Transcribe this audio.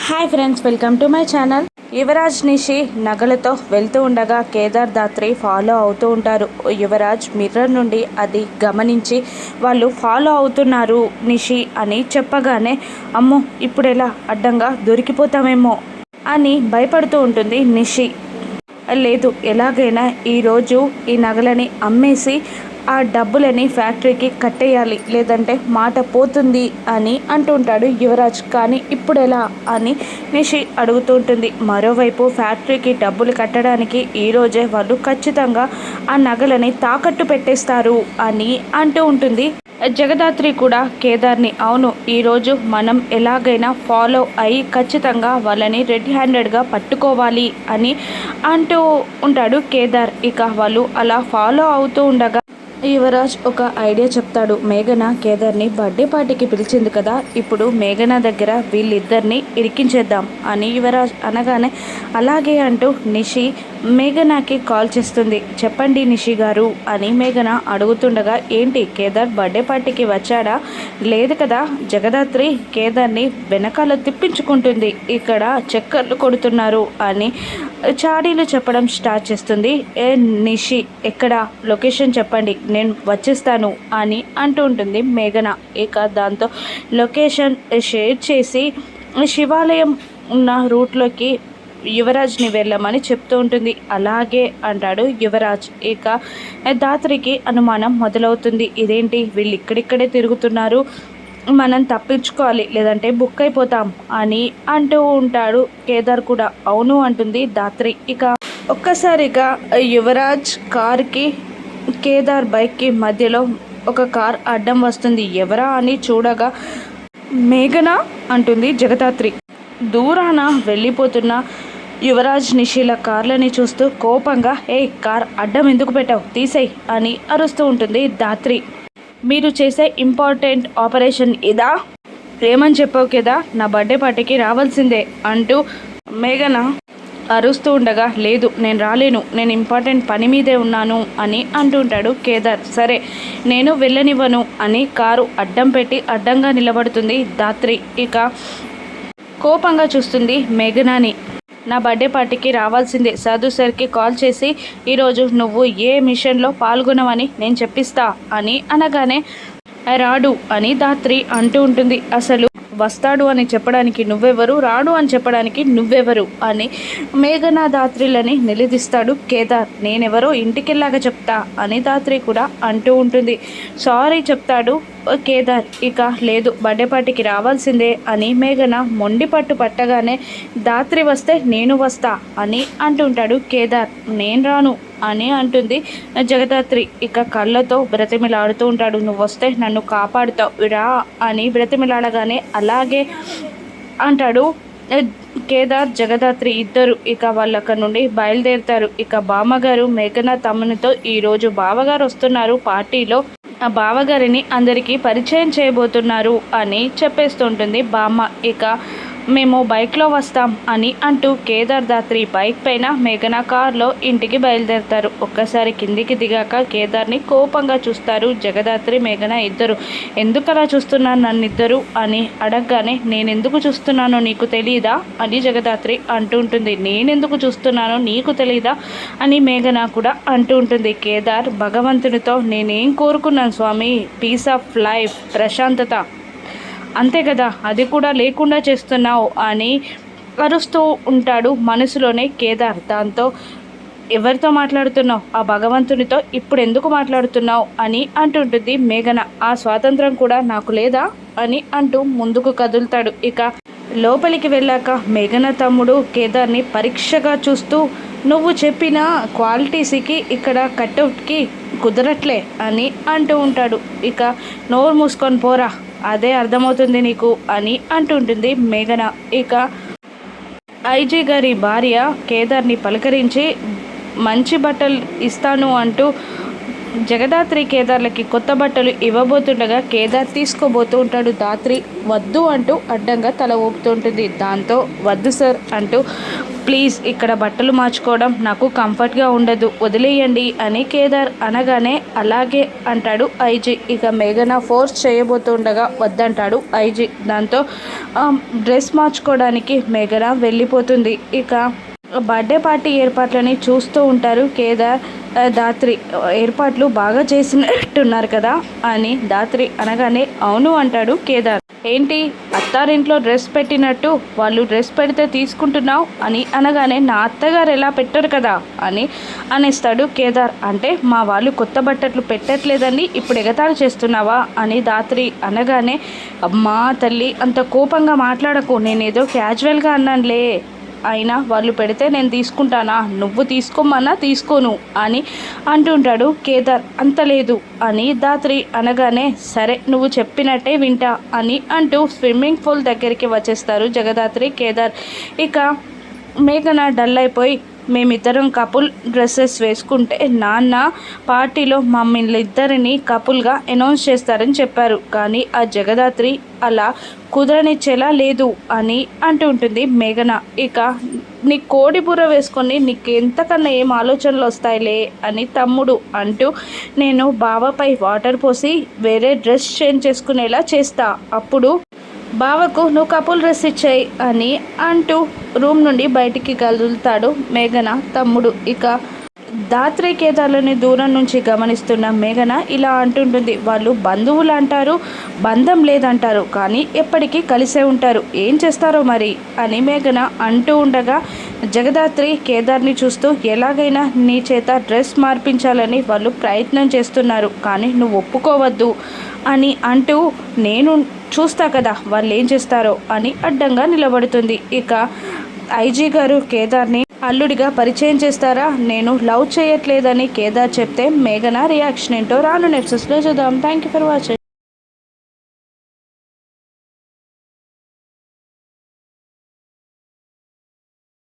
Hi friends, welcome to my channel. Yuvraj Nishi నగలతో వెళ్తూ ఉండగా కేదార్ దాత్రి ఫాలో అవుతూ ఉంటారు. యువరాజ్ మిర్రర్ నుండి అది గమనించి వాళ్ళు ఫాలో అవుతున్నారు నిషి అని చెప్పగానే, అమ్మో ఇప్పుడెలా అడ్డంగా దొరికిపోతామేమో అని భయపడుతూ ఉంటుంది నిషి. లేదు, ఎలాగైనా ఈరోజు ఈ నగలని అమ్మేసి ఆ డబ్బులని ఫ్యాక్టరీకి కట్టేయాలి, లేదంటే మాట పోతుంది అని అంటుంటాడు యువరాజ్. కానీ ఇప్పుడు ఎలా అని నిషి అడుగుతూ ఉంటుంది. మరోవైపు ఫ్యాక్టరీకి డబ్బులు కట్టడానికి ఈరోజే వాళ్ళు ఖచ్చితంగా ఆ నగలని తాకట్టు పెట్టేస్తారు అని అంటూ ఉంటుంది. జగదాత్రి కూడా కేదార్ని, అవును ఈరోజు మనం ఎలాగైనా ఫాలో అయి ఖచ్చితంగా వాళ్ళని రెడ్ హ్యాండెడ్గా పట్టుకోవాలి అని అంటూ ఉంటాడు కేదార్. ఇక వాళ్ళు అలా ఫాలో అవుతూ ఉండగా యువరాజ్ ఒక ఐడియా చెప్తాడు. మేఘన కేదార్ని బర్త్డే పార్టీకి పిలిచింది కదా, ఇప్పుడు మేఘన దగ్గర వీళ్ళిద్దరిని ఇరికించేద్దాం అని యువరాజ్ అనగానే, అలాగే అంటూ నిషి మేఘనాకి కాల్ చేస్తుంది. చెప్పండి నిషి గారు అని మేఘన అడుగుతుండగా, ఏంటి కేదార్ బర్త్డే పార్టీకి వచ్చాడా? లేదు కదా. జగదాత్రి కేదార్ని వెనకాల తిప్పించుకుంటుంది, ఇక్కడ చక్కర్లు కొడుతున్నారు అని చాడీలు చెప్పడం స్టార్ట్ చేస్తుంది. నిషి ఎక్కడ, లొకేషన్ చెప్పండి, నేను వచ్చేస్తాను అని అంటూ ఉంటుంది మేఘన. ఇక దాంతో లొకేషన్ షేర్ చేసి శివాలయం ఉన్న రూట్లోకి యువరాజ్ని వెళ్ళమని చెప్తూ ఉంటుంది. అలాగే అంటాడు యువరాజ్. ఇక దాత్రికి అనుమానం మొదలవుతుంది. ఇదేంటి వీళ్ళు ఇక్కడిక్కడే తిరుగుతున్నారు, మనం తప్పించుకోవాలి లేదంటే బుక్ అయిపోతాం అని అంటూ ఉంటాడు కేదార్ కూడా. అవును అంటుంది దాత్రి. ఇక ఒక్కసారిగా యువరాజ్ కార్కి కేదార్ బైక్కి మధ్యలో ఒక కార్ అడ్డం వస్తుంది. ఎవరా అని చూడగా మేఘన అంటుంది జగదాత్రి. దూరాన వెళ్ళిపోతున్న యువరాజ్ నిషిల కార్లని చూస్తూ కోపంగా, ఏ కార్ అడ్డం ఎందుకు పెట్టావు, తీసేయ్ అని అరుస్తూ ఉంటుంది దాత్రి. మీరు చేసే ఇంపార్టెంట్ ఆపరేషన్ ఇదా? ఏమని చెప్పావు కదా, నా బర్త్డే పార్టీకి రావాల్సిందే అంటూ మేఘన అరుస్తూ ఉండగా, లేదు నేను రాలేను, నేను ఇంపార్టెంట్ పని మీదే ఉన్నాను అని అంటుంటాడు కేదార్. సరే నేను వెళ్ళనివ్వను అని కారు అడ్డం పెట్టి అడ్డంగా నిలబడుతుంది దాత్రి. ఇక కోపంగా చూస్తుంది మేఘనాని. నా బర్త్డే పార్టీకి రావాల్సిందే, సాధు సార్కి కాల్ చేసి ఈరోజు నువ్వు ఏ మిషన్లో పాల్గొనవని నేను చెప్పిస్తా అని అనగానే, రాడు అని దాత్రి అంటూ ఉంటుంది. అసలు వస్తాడు అని చెప్పడానికి నువ్వెవరు, రాడు అని చెప్పడానికి నువ్వెవరు అని మేఘనా దాత్రిలని నిలదీస్తాడు కేదార్. నేనెవరో ఇంటికెళ్ళాక చెప్తా అని దాత్రి కూడా అంటూ ఉంటుంది. సారీ చెప్తాడు కేదార్. ఇక లేదు, బర్త్డే పార్టీకి రావాల్సిందే అని మేఘన మొండి పట్టు పట్టగానే, దాత్రి వస్తే నేను వస్తా అని అంటుంటాడు కేదార్. నేను రాను అని అంటుంది జగదాత్రి. ఇక కళ్ళతో బ్రతిమిలాడుతూ ఉంటాడు. నువ్వు వస్తే నన్ను కాపాడుతావు రా అని బ్రతిమిలాడగానే, అలాగే అంటాడు కేదార్. జగదాత్రి ఇద్దరు ఇక వాళ్ళు అక్కడ నుండి బయలుదేరుతారు. ఇక బామ్మగారు మేఘన తమ్మునితో, ఈరోజు బావగారు వస్తున్నారు పార్టీలో, ఆ బావగారిని అందరికీ పరిచయం చేయబోతున్నారు అని చెప్పేస్తుంటుంది బామ్మ. ఇక మేము బైక్లో వస్తాం అని అంటూ కేదార్ దాత్రి బైక్ పైన మేఘన కార్లో ఇంటికి బయలుదేరుతారు. ఒక్కసారి కిందికి దిగాక కేదార్ని కోపంగా చూస్తారు జగదాత్రి మేఘన ఇద్దరు. ఎందుకలా చూస్తున్నారు నన్నిద్దరు అని అడగగానే, నేనెందుకు చూస్తున్నానో నీకు తెలీదా అని జగదాత్రి అంటూ ఉంటుంది. నేనెందుకు చూస్తున్నానో నీకు తెలీదా అని మేఘన కూడా అంటూ ఉంటుంది. కేదార్ భగవంతునితో, నేనేం కోరుకున్నాను స్వామి, పీస్ ఆఫ్ లైఫ్, ప్రశాంతత, అంతే కదా, అది కూడా లేకుండా చేస్తున్నావు అని అరుస్తూ ఉంటాడు మనసులోనే కేదార్. దాంతో, ఎవరితో మాట్లాడుతున్నావు, ఆ భగవంతునితో ఇప్పుడు ఎందుకు మాట్లాడుతున్నావు అని అంటుంటుంది మేఘన. ఆ స్వాతంత్రం కూడా నాకు లేదా అని అంటూ ముందుకు కదులుతాడు. ఇక లోపలికి వెళ్ళాక మేఘన తమ్ముడు కేదార్ని పరీక్షగా చూస్తూ, నువ్వు చెప్పిన క్వాలిటీస్కి ఇక్కడ కట్అవుట్కి కుదరట్లే అని అంటూ ఉంటాడు. ఇక నోరు మూసుకొని పోరా, అదే అర్థమవుతుంది నీకు అని అంటుంటుంది మేఘన. ఇక ఐజీ గారి భార్య కేదార్ని పలకరించి మంచి బట్టలు ఇస్తాను అంటూ జగదాత్రి కేదార్లకి కొత్త బట్టలు ఇవ్వబోతుండగా కేదార్ తీసుకోబోతూ ఉంటాడు. దాత్రి వద్దు అంటూ అడ్డంగా తల ఊపుతుంటుంది. దాంతో వద్దు సార్ అంటూ ప్లీజ్ ఇక్కడ బట్టలు మార్చుకోవడం నాకు కంఫర్ట్గా ఉండదు, వదిలేయండి అని కేదార్ అనగానే అలాగే అంటాడు ఐజీ. ఇక మేఘన ఫోర్స్ చేయబోతుండగా వద్దంటాడు ఐజీ. దాంతో డ్రెస్ మార్చుకోవడానికి మేఘన వెళ్ళిపోతుంది. ఇక బర్త్డే పార్టీ ఏర్పాట్లని చూస్తూ ఉంటారు కేదార్ దాత్రి. ఏర్పాట్లు బాగా చేసినట్టున్నారు కదా అని దాత్రి అనగానే అవును అంటాడు కేదార్. ఏంటి అత్తారింట్లో డ్రెస్ పెట్టినట్టు వాళ్ళు డ్రెస్ పెడితే తీసుకుంటున్నావు అని అనగానే నా అత్తగారు ఎలా పెట్టరు కదా అని అనేస్తాడు కేదార్. అంటే మా వాళ్ళు కొత్త బట్టలు పెట్టట్లేదని ఇప్పుడు ఎగతాళి చేస్తున్నావా అని దాత్రి అనగానే అమ్మా తల్లి అంత కోపంగా మాట్లాడకు, నేనేదో క్యాజువల్గా అన్నానులే, అయినా వాళ్ళు పెడితే నేను తీసుకుంటానా, నువ్వు తీసుకోమన్నా తీసుకోను అని అంటుంటాడు కేదార్. అంత లేదు అని దాత్రి అనగానే సరే నువ్వు చెప్పినట్టే వింటా అని అంటూ స్విమ్మింగ్ పూల్ దగ్గరికి వచ్చేస్తారు జగదాత్రి కేదార్. ఇక మేఘన డల్ అయిపోయి మేమిద్దరం కపుల్ డ్రెస్సెస్ వేసుకుంటే నాన్న పార్టీలో మమ్మల్ని ఇద్దరిని కపుల్గా అనౌన్స్ చేస్తారని చెప్పారు, కానీ ఆ జగదాత్రి అలా కుదరనిచ్చేలా లేదు అని అంటూ ఉంటుంది మేఘన. ఇక నీ కోడి బుర్ర వేసుకొని నీకు ఎంతకన్నా ఏం ఆలోచనలు వస్తాయిలే అని తమ్ముడు అంటూ నేను బావపై వాటర్ పోసి వేరే డ్రెస్ చేంజ్ చేసుకునేలా చేస్తా, అప్పుడు బావకు నువ్వు కపుల్ డ్రెస్ ఇచ్చాయి అని అంటూ రూమ్ నుండి బయటికి కదులుతాడు మేఘన తమ్ముడు. ఇక దాత్రి కేదార్లని దూరం నుంచి గమనిస్తున్న మేఘన ఇలా అంటుంటుంది, వాళ్ళు బంధువులు అంటారు, బంధం లేదంటారు, కానీ ఎప్పటికీ కలిసే ఉంటారు, ఏం చేస్తారో మరి అని మేఘన అంటూ ఉండగా జగదాత్రి కేదార్ని చూస్తూ ఎలాగైనా నీ చేత డ్రెస్ మార్పించాలని వాళ్ళు ప్రయత్నం చేస్తున్నారు, కానీ నువ్వు ఒప్పుకోవద్దు అని అంటూ నేను చూస్తా కదా వాళ్ళు ఏం చేస్తారో అని అడ్డంగా నిలబడుతుంది. ఇక ఐజీ గారు కేదార్ని అల్లుడిగా పరిచయం చేస్తారా, నేను లవ్ చేయట్లేదని కేదార్ చెప్తే మేఘన రియాక్షన్ ఏంటో రాను నెక్సెస్లో చూద్దాం. Thank you for watching.